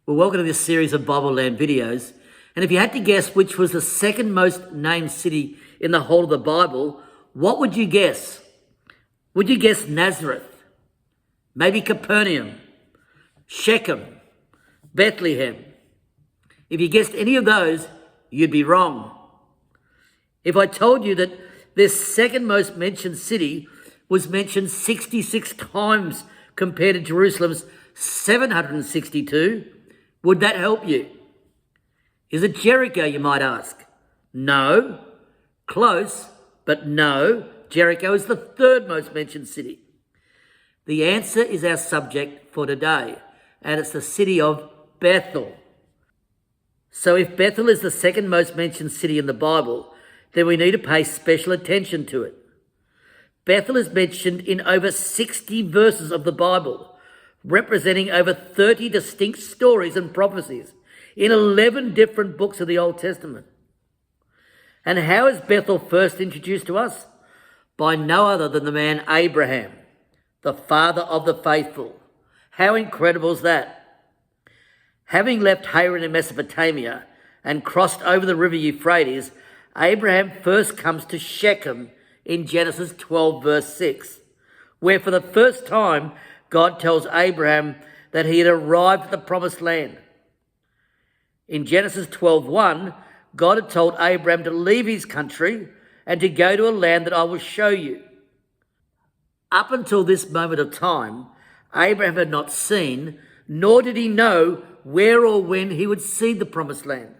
Well, welcome to this series of Bible Land videos. And if you had to guess which was the second most named city in the whole of the Bible, what would you guess? Would you guess Nazareth? Maybe Capernaum, Shechem, Bethlehem? If you guessed any of those, you'd be wrong. If I told you that this second most mentioned city was mentioned 66 times compared to Jerusalem's 762, would that help you? Is it Jericho, you might ask? No. Close, but no. Jericho is the third most mentioned city. The answer is our subject for today, and it's the city of Bethel. So if Bethel is the second most mentioned city in the Bible, then we need to pay special attention to it. Bethel is mentioned in over 60 verses of the Bible, representing over 30 distinct stories and prophecies in 11 different books of the Old Testament. And how is Bethel first introduced to us? By no other than the man Abraham, the father of the faithful. How incredible is that? Having left Haran in Mesopotamia and crossed over the river Euphrates, Abraham first comes to Shechem in Genesis 12 verse 6, where for the first time God tells Abraham that he had arrived at the promised land. In Genesis 12:1, God had told Abraham to leave his country and to go to a land that I will show you. Up until this moment of time, Abraham had not seen, nor did he know where or when he would see the promised land.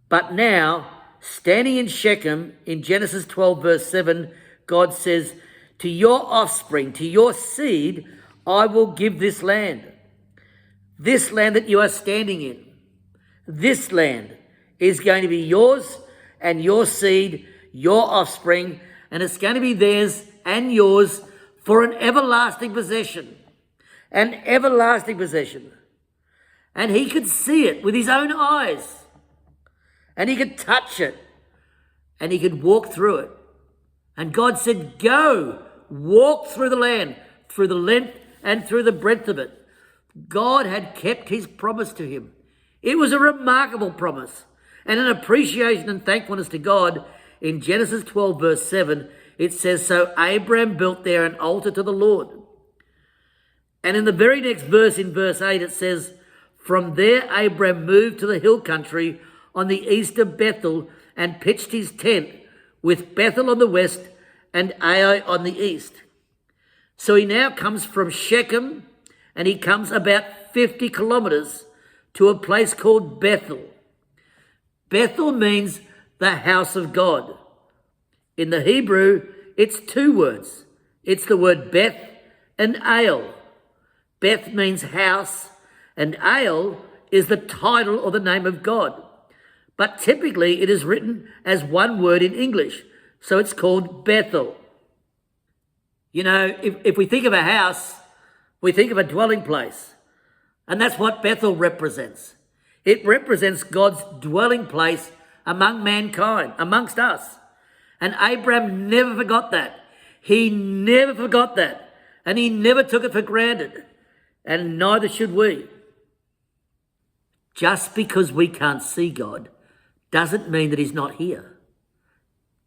But now, standing in Shechem in Genesis 12 verse 7, God says, "To your offspring, to your seed, I will give this land." This land that you are standing in, this land is going to be yours and your seed, your offspring, and it's going to be theirs and yours for an everlasting possession. An everlasting possession. And he could see it with his own eyes. And he could touch it. And he could walk through it. And God said, "Go, walk through the land, through the length and through the breadth of it." God had kept his promise to him. It was a remarkable promise. And in appreciation and thankfulness to God, in Genesis 12 verse 7, it says, "So Abraham built there an altar to the Lord." And in the very next verse, in verse 8, it says, "From there Abraham moved to the hill country on the east of Bethel and pitched his tent with Bethel on the west and Ai on the east." So he now comes from Shechem and he comes about 50 kilometers to a place called Bethel. Bethel means the house of God. In the Hebrew, it's two words. It's the word Beth and El. Beth means house, and El is the title or the name of God. But typically it is written as one word in English, so it's called Bethel. You know, if we think of a house, we think of a dwelling place, and that's what Bethel represents. It represents God's dwelling place among mankind, amongst us. And Abraham never forgot that. He never forgot that. And he never took it for granted. And neither should we. Just because we can't see God doesn't mean that he's not here.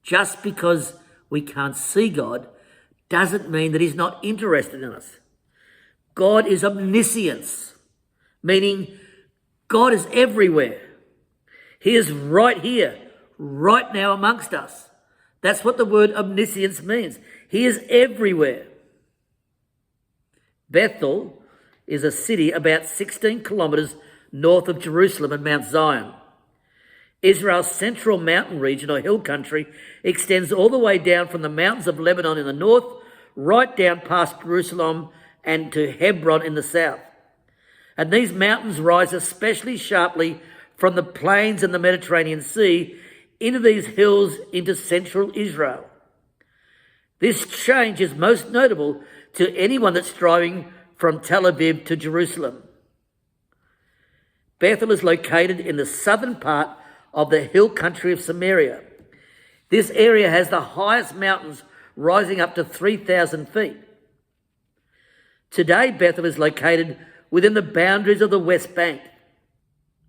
Just because we can't see God doesn't mean that he's not interested in us. God is omniscience, meaning God is everywhere. He is right here, right now amongst us. That's what the word omniscience means. He is everywhere. Bethel is a city about 16 kilometers north of Jerusalem and Mount Zion. Israel's central mountain region or hill country extends all the way down from the mountains of Lebanon in the north, right down past Jerusalem and to Hebron in the south. And these mountains rise especially sharply from the plains and the Mediterranean Sea into these hills into central Israel. This change is most notable to anyone that's driving from Tel Aviv to Jerusalem. Bethel is located in the southern part of the hill country of Samaria. This area has the highest mountains rising up to 3,000 feet. Today, Bethel is located within the boundaries of the West Bank.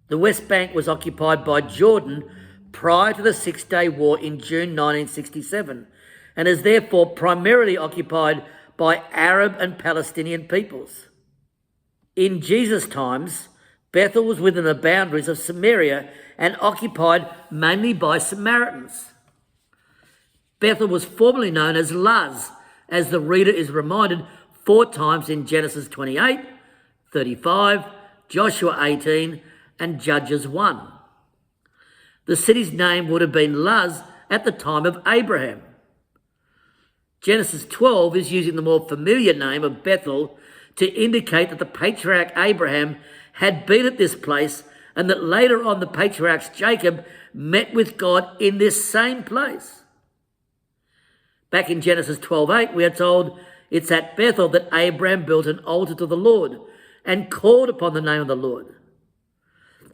The West Bank was occupied by Jordan prior to the Six-Day War in June 1967 and is therefore primarily occupied by Arab and Palestinian peoples. In Jesus' times, Bethel was within the boundaries of Samaria and occupied mainly by Samaritans. Bethel was formerly known as Luz, as the reader is reminded 4 times in Genesis 28, 35, Joshua 18, and Judges 1. The city's name would have been Luz at the time of Abraham. Genesis 12 is using the more familiar name of Bethel to indicate that the patriarch Abraham had been at this place and that later on the patriarch Jacob met with God in this same place. Back in Genesis 12:8, we are told it's at Bethel that Abraham built an altar to the Lord and called upon the name of the Lord.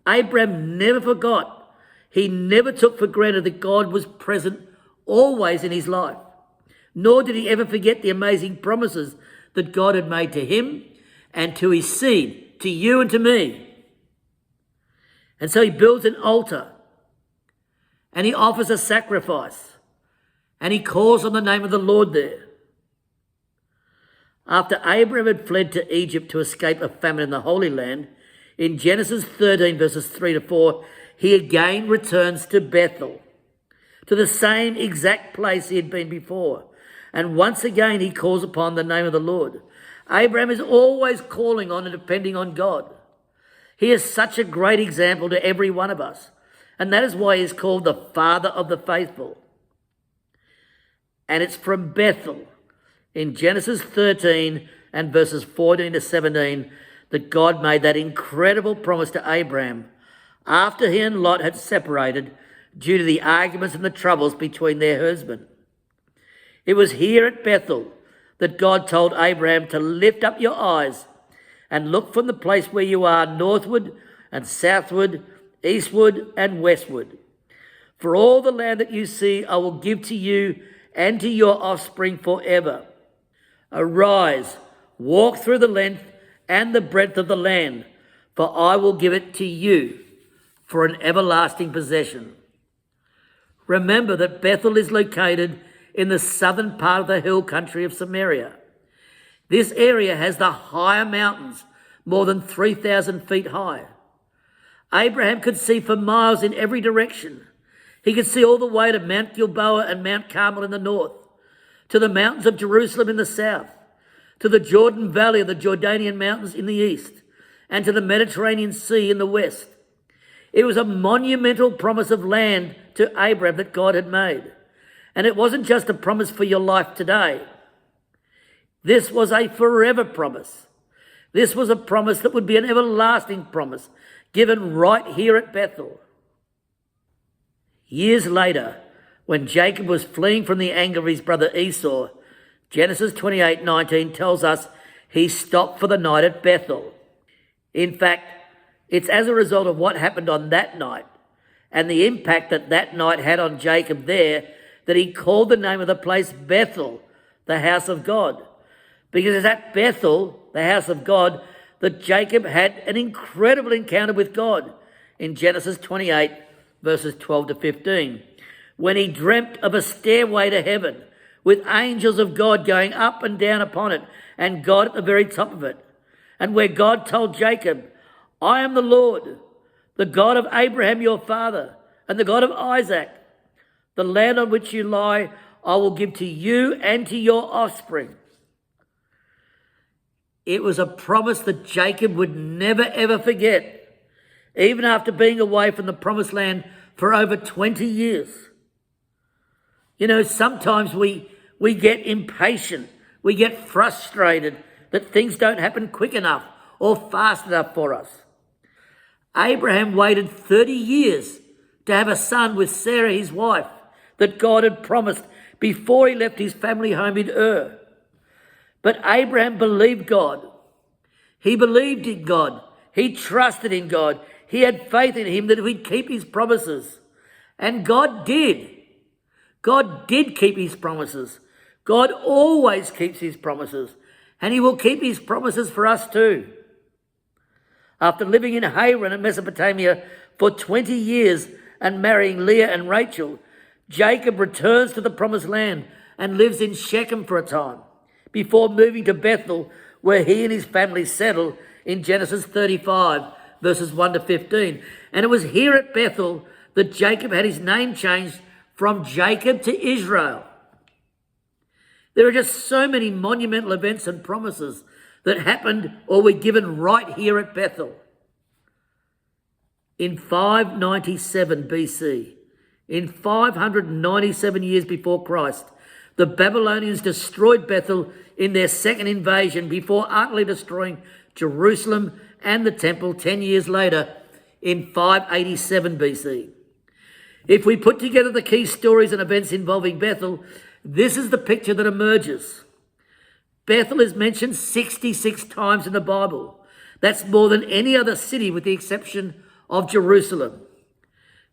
Abraham never forgot. He never took for granted that God was present always in his life, nor did he ever forget the amazing promises that God had made to him and to his seed, to you and to me. And so he builds an altar and he offers a sacrifice and he calls on the name of the Lord there. After Abraham had fled to Egypt to escape a famine in the Holy Land, in Genesis 13 verses 3 to 4, he again returns to Bethel, to the same exact place he had been before. And once again he calls upon the name of the Lord. Abraham is always calling on and depending on God. He is such a great example to every one of us. And that is why he is called the Father of the Faithful. And it's from Bethel in Genesis 13 and verses 14 to 17 that God made that incredible promise to Abraham after he and Lot had separated due to the arguments and the troubles between their herdsmen. It was here at Bethel that God told Abraham to lift up your eyes and look from the place where you are northward and southward, eastward and westward. For all the land that you see I will give to you and to your offspring forever. Arise, walk through the length and the breadth of the land, for I will give it to you for an everlasting possession. Remember that Bethel is located in the southern part of the hill country of Samaria. This area has the higher mountains, more than 3,000 feet high. Abraham could see for miles in every direction. He could see all the way to Mount Gilboa and Mount Carmel in the north, to the mountains of Jerusalem in the south, to the Jordan Valley of the Jordanian mountains in the east, and to the Mediterranean Sea in the west. It was a monumental promise of land to Abraham that God had made. And it wasn't just a promise for your life today. This was a forever promise. This was a promise that would be an everlasting promise given right here at Bethel. Years later, when Jacob was fleeing from the anger of his brother Esau, Genesis 28:19 tells us he stopped for the night at Bethel. In fact, it's as a result of what happened on that night and the impact that that night had on Jacob there that he called the name of the place Bethel, the house of God. Because it's at Bethel, the house of God, that Jacob had an incredible encounter with God in Genesis 28, verses 12 to 15, when he dreamt of a stairway to heaven with angels of God going up and down upon it and God at the very top of it, and where God told Jacob, I am the Lord, the God of Abraham your father and the God of Isaac. The land on which you lie, I will give to you and to your offspring. It was a promise that Jacob would never ever forget, even after being away from the promised land for over 20 years. You know, sometimes we get impatient, we get frustrated that things don't happen quick enough or fast enough for us. Abraham waited 30 years to have a son with Sarah, his wife, that God had promised before he left his family home in Ur. But Abraham believed God. He believed in God. He trusted in God. He had faith in him that he'd keep his promises. And God did. God did keep his promises. God always keeps his promises. And he will keep his promises for us too. After living in Haran in Mesopotamia for 20 years and marrying Leah and Rachel, Jacob returns to the promised land and lives in Shechem for a time, before moving to Bethel, where he and his family settle in Genesis 35, verses 1 to 15. And it was here at Bethel that Jacob had his name changed from Jacob to Israel. There are just so many monumental events and promises that happened or were given right here at Bethel. In 597 BC, in 597 years before Christ, the Babylonians destroyed Bethel in their second invasion before utterly destroying Jerusalem and the temple 10 years later in 587 BC. If we put together the key stories and events involving Bethel, this is the picture that emerges. Bethel is mentioned 66 times in the Bible. That's more than any other city with the exception of Jerusalem.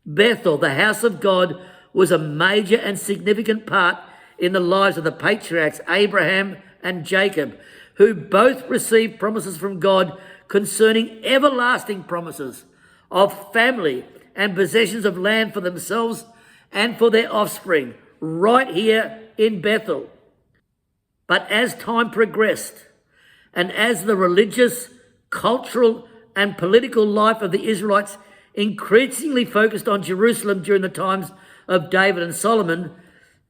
Bethel, the house of God, was a major and significant part in the lives of the patriarchs Abraham and Jacob, who both received promises from God concerning everlasting promises of family and possessions of land for themselves and for their offspring, right here in Bethel. But as time progressed, and as the religious, cultural, and political life of the Israelites increasingly focused on Jerusalem during the times of David and Solomon,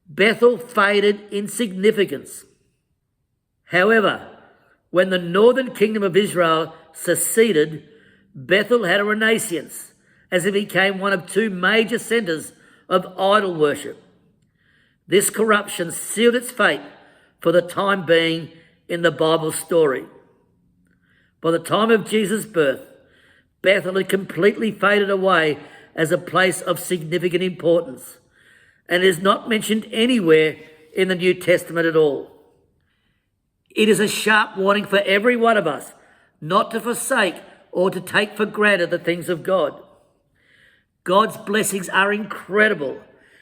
Bethel faded in significance. However, when the northern kingdom of Israel seceded, Bethel had a renaissance as it became one of two major centres of idol worship. This corruption sealed its fate for the time being in the Bible story. By the time of Jesus' birth, Bethel had completely faded away as a place of significant importance and is not mentioned anywhere in the New Testament at all. It is a sharp warning for every one of us not to forsake or to take for granted the things of God. God's blessings are incredible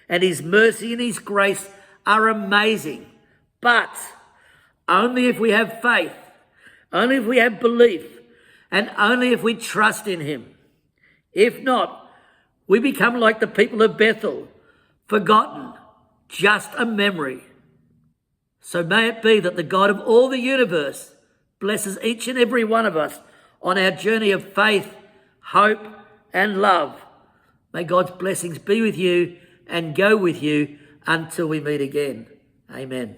and his mercy and his grace are amazing, but only if we have faith, only if we have belief, and only if we trust in him. If not, we become like the people of Bethel, forgotten, just a memory. So may it be that the God of all the universe blesses each and every one of us on our journey of faith, hope, and love. May God's blessings be with you and go with you until we meet again. Amen.